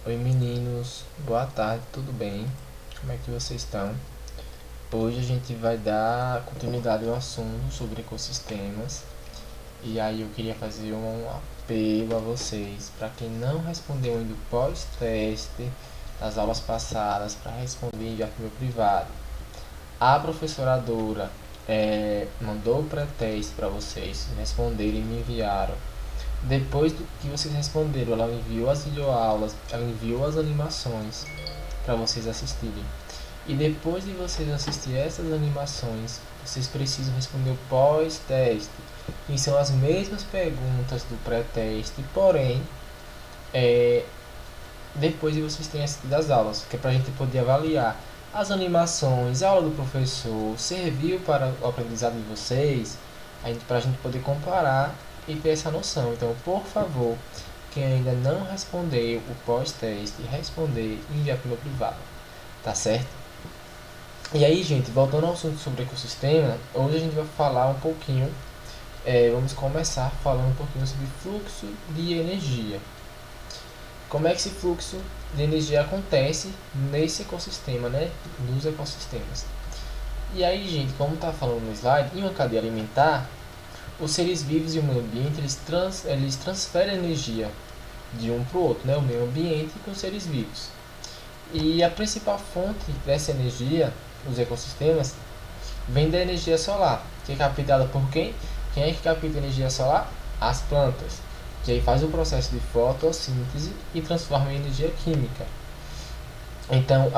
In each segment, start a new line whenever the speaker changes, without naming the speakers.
Oi meninos, boa tarde, tudo bem? Como é que vocês estão? Hoje a gente vai dar continuidade ao assunto sobre ecossistemas e aí eu queria fazer um apelo a vocês para quem não respondeu ainda o pós-teste das aulas passadas para responder e enviar para o meu privado. A professora Dora mandou o pré-teste para vocês responderem e me enviaram. Depois do que vocês responderam, ela enviou as videoaulas, ela enviou as animações para vocês assistirem. E depois de vocês assistirem essas animações, vocês precisam responder o pós-teste, que são as mesmas perguntas do pré-teste, porém, é, depois de vocês terem assistido as aulas, que é para a gente poder avaliar as animações, a aula do professor, serviu para o aprendizado de vocês, para a gente poder comparar e ter essa noção. Então, por favor, quem ainda não respondeu o pós-teste, responder e enviar para o meu privado, tá certo? E aí, gente, voltando ao assunto sobre ecossistema, hoje a gente vai falar um pouquinho, vamos começar falando um pouquinho sobre fluxo de energia. Como é que esse fluxo de energia acontece nesse ecossistema, né? Nos ecossistemas. E aí, gente, como está falando no slide, em uma cadeia alimentar, os seres vivos e o meio ambiente eles transferem energia de um para o outro, né? O meio ambiente com os seres vivos. E a principal fonte dessa energia, os ecossistemas, vem da energia solar, que é captada por quem? Quem é que capta a energia solar? As plantas, que aí faz o processo de fotossíntese e transforma em energia química. Então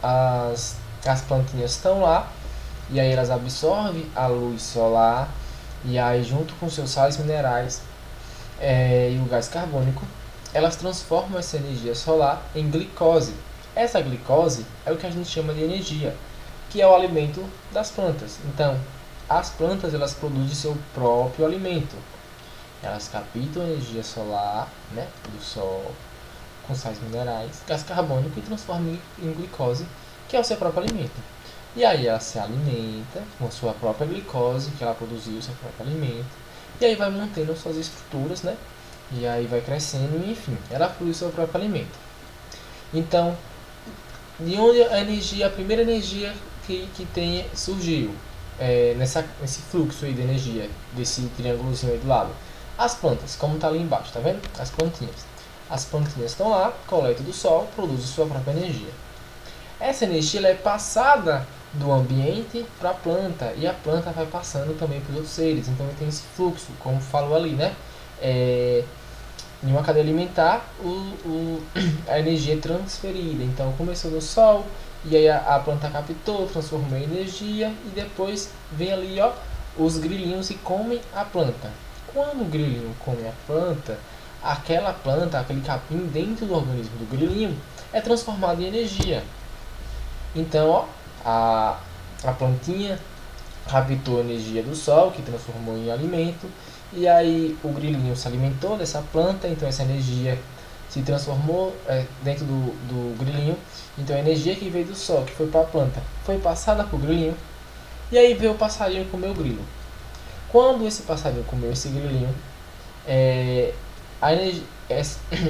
as plantinhas estão lá e aí elas absorvem a luz solar e aí junto com seus sais minerais e o gás carbônico, elas transformam essa energia solar em glicose. Essa glicose é o que a gente chama de energia, que é o alimento das plantas. Então, as plantas elas produzem seu próprio alimento. Elas captam energia solar, né, do sol, com sais minerais, gás carbônico e transformam em glicose, que é o seu próprio alimento. E aí ela se alimenta com a sua própria glicose, que ela produziu o seu próprio alimento, e aí vai mantendo suas estruturas, né? E aí vai crescendo e enfim, ela produz o seu próprio alimento. Então, de onde a primeira energia que tem surgiu nesse fluxo aí de energia, desse triângulozinho aí do lado? As plantas, como está ali embaixo, tá vendo? As plantinhas. As plantinhas estão lá, coletam do sol, produzem sua própria energia. Essa energia ela é passada do ambiente para a planta e a planta vai passando também para os outros seres. Então tem esse fluxo, como falou ali, né? Em uma cadeia alimentar, a energia é transferida. Então começou no sol e aí a planta captou, transformou em energia e depois vem ali, ó, os grilinhos e comem a planta. Quando o grilinho come a planta, aquela planta, aquele capim dentro do organismo do grilinho é transformado em energia. Então, ó, a plantinha captou a energia do sol, que transformou em alimento, e aí o grilinho se alimentou dessa planta, então essa energia se transformou dentro do grilinho. Então a energia que veio do sol, que foi para a planta, foi passada para o grilinho, e aí veio o passarinho comer o grilo. Quando esse passarinho comeu esse grilinho,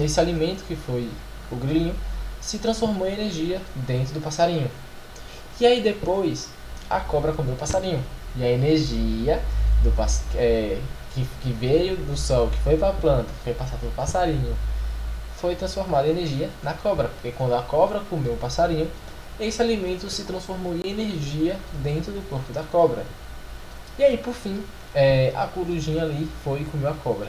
esse alimento que foi o grilinho se transformou em energia dentro do passarinho. E aí depois a cobra comeu o passarinho. E a energia que veio do sol, que foi para a planta, que foi passada pelo passarinho, foi transformada em energia na cobra. Porque quando a cobra comeu o passarinho, esse alimento se transformou em energia dentro do corpo da cobra. E aí por fim, a corujinha ali foi e comeu a cobra.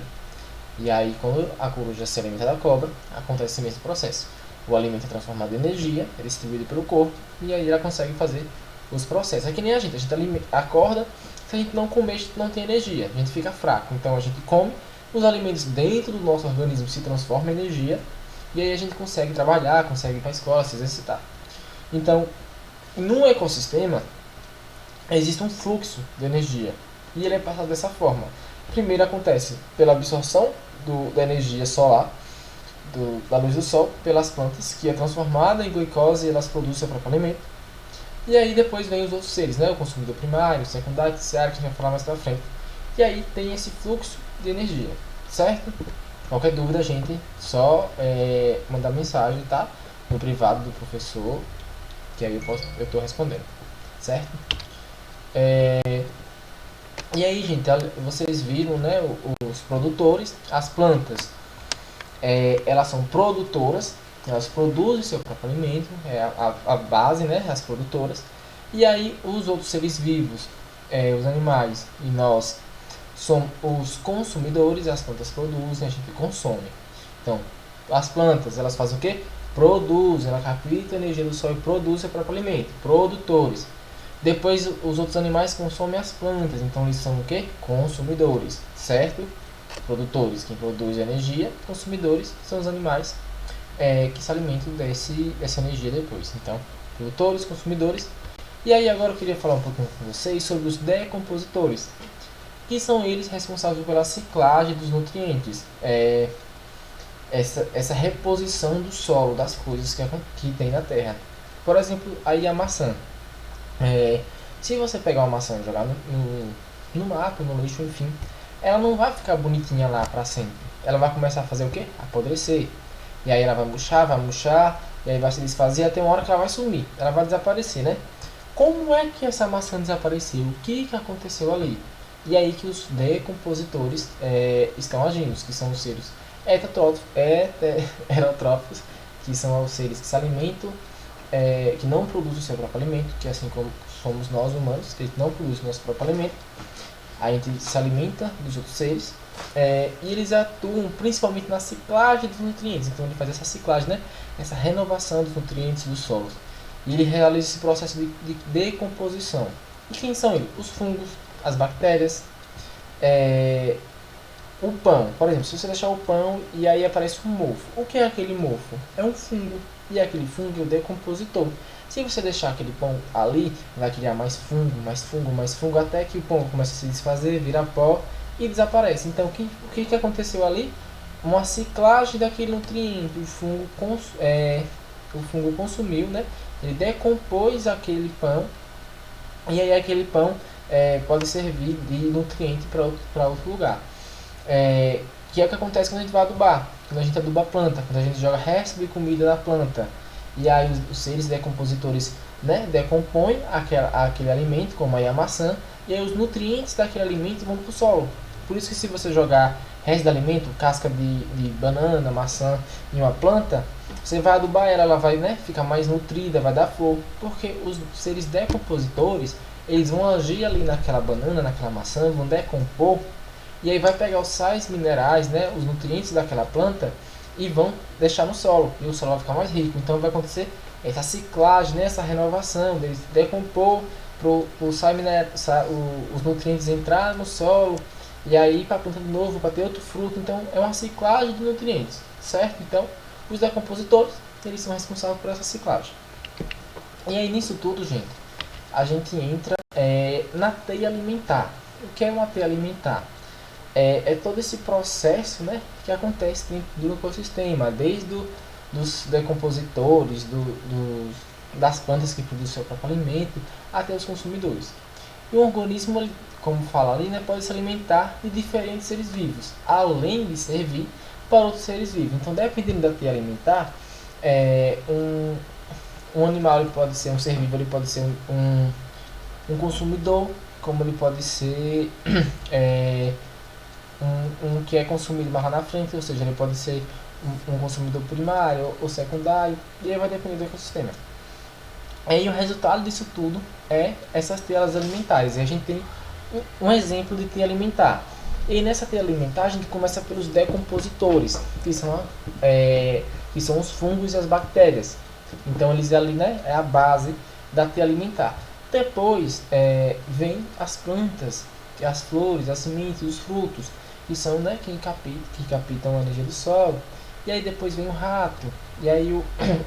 E aí quando a coruja se alimenta da cobra, acontece esse mesmo processo. O alimento é transformado em energia, é distribuído pelo corpo, e aí ela consegue fazer os processos. É que nem a gente acorda, se a gente não comer, a gente não tem energia, a gente fica fraco. Então a gente come, os alimentos dentro do nosso organismo se transformam em energia, e aí a gente consegue trabalhar, consegue ir para a escola, se exercitar. Então, num ecossistema, existe um fluxo de energia, e ele é passado dessa forma. Primeiro acontece pela absorção da energia solar, da luz do sol, pelas plantas, que é transformada em glicose e elas produzem seu próprio alimento. E aí depois vem os outros seres, né? O consumidor primário, o secundário, terciário, que a gente vai falar mais pra frente. E aí tem esse fluxo de energia, certo? Qualquer dúvida, gente, só mandar mensagem, tá? No privado do professor, que aí eu tô respondendo, certo? E aí, gente, vocês viram, né, os produtores, as plantas, elas são produtoras, elas produzem seu próprio alimento, é a base, né, as produtoras. E aí os outros seres vivos, os animais e nós somos os consumidores, as plantas produzem, a gente consome. Então, as plantas, elas fazem o quê? Produzem, ela capta a energia do sol e produz seu próprio alimento, produtores. Depois os outros animais consomem as plantas, então eles são o quê? Consumidores, certo? Produtores, quem produz energia, consumidores são os animais que se alimentam dessa energia depois. Então, produtores, consumidores. E aí agora eu queria falar um pouquinho com vocês sobre os decompositores, que são eles responsáveis pela ciclagem dos nutrientes, essa reposição do solo, das coisas que tem na terra. Por exemplo, aí a maçã. Se você pegar uma maçã e jogar no mato, no lixo, enfim, ela não vai ficar bonitinha lá para sempre. Ela vai começar a fazer o quê? Apodrecer. E aí ela vai murchar, e aí vai se desfazer até uma hora que ela vai sumir. Ela vai desaparecer, né? Como é que essa maçã desapareceu? O que aconteceu ali? E aí que os decompositores estão agindo, que são os seres heterótrofos, que são os seres que se alimentam, que não produzem o seu próprio alimento, que assim como somos nós humanos, que não produzem o nosso próprio alimento, a gente se alimenta dos outros seres, e eles atuam principalmente na ciclagem dos nutrientes. Então ele faz essa ciclagem, né? Essa renovação dos nutrientes dos solos. E ele realiza esse processo de decomposição. E quem são eles? Os fungos, as bactérias, o pão. Por exemplo, se você deixar o pão e aí aparece um mofo. O que é aquele mofo? É um fungo. E aquele fungo é o decompositor. Se você deixar aquele pão ali, vai criar mais fungo, mais fungo, mais fungo, até que o pão começa a se desfazer, vira pó e desaparece. Então, o que aconteceu ali? Uma ciclagem daquele nutriente. O fungo consumiu, né? Ele decompôs aquele pão, e aí aquele pão pode servir de nutriente para outro lugar. Que é o que acontece quando a gente vai adubar, quando a gente aduba a planta, quando a gente joga resto de comida na planta. E aí os seres decompositores, né, decompõem aquele alimento, como aí a maçã, e aí os nutrientes daquele alimento vão para o solo. Por isso que se você jogar resto de alimento, casca de banana, maçã em uma planta, você vai adubar ela vai, né, ficar mais nutrida, vai dar flor, porque os seres decompositores, eles vão agir ali naquela banana, naquela maçã, vão decompor, e aí vai pegar os sais minerais, né, os nutrientes daquela planta, e vão deixar no solo, e o solo vai ficar mais rico. Então vai acontecer essa ciclagem, né, essa renovação, deles decompor para os nutrientes entrar no solo, e aí para a planta de novo, para ter outro fruto. Então é uma ciclagem de nutrientes, certo? Então os decompositores, eles são responsáveis por essa ciclagem. E aí nisso tudo, gente, a gente entra na teia alimentar. O que é uma teia alimentar? É todo esse processo, né, que acontece dentro do ecossistema, desde dos decompositores, das plantas que produzem seu próprio alimento, até os consumidores. E o organismo, como fala ali, né, pode se alimentar de diferentes seres vivos, além de servir para outros seres vivos. Então, dependendo da teia alimentar, um animal ele pode ser um ser vivo, ele pode ser um consumidor, como ele pode ser um que é consumido mais lá na frente, ou seja, ele pode ser um consumidor primário ou secundário, e aí vai depender do ecossistema. E o resultado disso tudo é essas teias alimentares. E a gente tem um exemplo de teia alimentar. E nessa teia alimentar a gente começa pelos decompositores, que são os fungos e as bactérias. Então eles ali, né, é a base da teia alimentar. Depois vem as plantas, as flores, as sementes, os frutos, que são, né, que captam a energia do solo. E aí depois vem o rato, e aí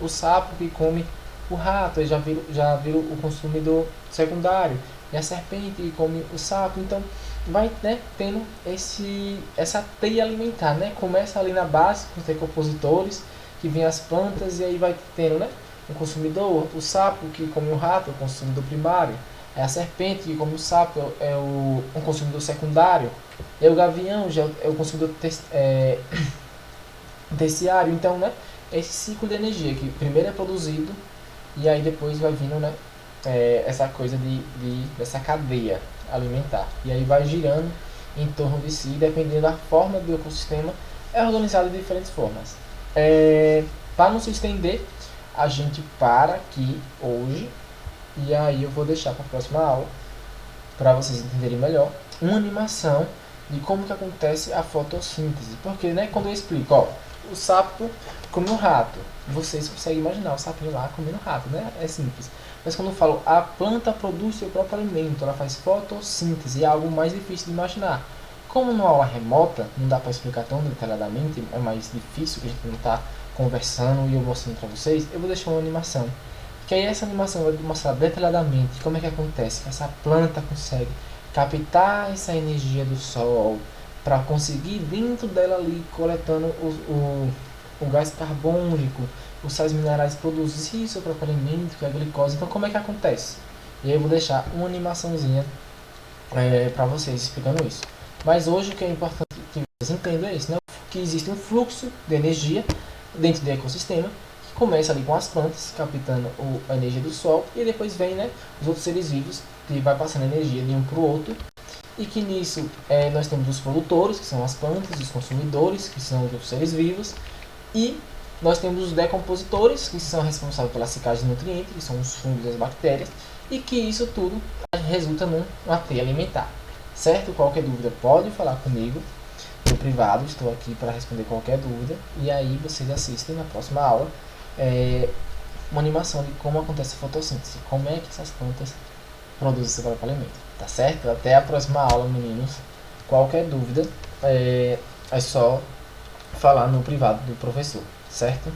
o sapo que come o rato, aí já vira o consumidor secundário, e a serpente que come o sapo. Então vai, né, tendo essa teia alimentar, né? Começa ali na base com os decompositores, que vem as plantas, e aí vai tendo, né, um consumidor, o sapo que come o rato, o consumidor primário. É a serpente que come o sapo, um consumidor secundário. É o gavião, já é o consumidor terciário. Então, né, esse ciclo de energia que primeiro é produzido e aí depois vai vindo, né, essa coisa dessa cadeia alimentar. E aí vai girando em torno de si, dependendo da forma do ecossistema, é organizado de diferentes formas. Para não se estender, a gente para aqui hoje e aí eu vou deixar para a próxima aula, para vocês entenderem melhor, uma animação de como que acontece a fotossíntese. Porque, né, quando eu explico, ó, o sapo come um rato, vocês conseguem imaginar o sapinho lá comendo rato, né? É simples. Mas quando eu falo a planta produz seu próprio alimento, ela faz fotossíntese, é algo mais difícil de imaginar. Como numa aula remota, não dá para explicar tão detalhadamente, é mais difícil que a gente não está conversando e eu mostrando para vocês, eu vou deixar uma animação. Que aí essa animação vai mostrar detalhadamente como é que acontece, que essa planta consegue captar essa energia do sol para conseguir dentro dela ali coletando o gás carbônico, os sais minerais produzir seu próprio alimento, que é a glicose. Então como é que acontece? E aí eu vou deixar uma animaçãozinha para vocês explicando isso. Mas hoje o que é importante que vocês entendam é isso, né? Que existe um fluxo de energia dentro do ecossistema que começa ali com as plantas captando a energia do sol e depois vem, né, os outros seres vivos que vai passando energia de um para o outro e que nisso nós temos os produtores, que são as plantas, os consumidores, que são os outros seres vivos, e nós temos os decompositores, que são responsáveis pela secagem de nutrientes, que são os fungos e as bactérias, e que isso tudo resulta numa teia alimentar. Certo? Qualquer dúvida pode falar comigo no privado, estou aqui para responder qualquer dúvida, e aí vocês assistem na próxima aula uma animação de como acontece a fotossíntese, como é que essas plantas produzem seu próprio alimento. Tá certo? Até a próxima aula, meninos. Qualquer dúvida é só falar no privado do professor, certo?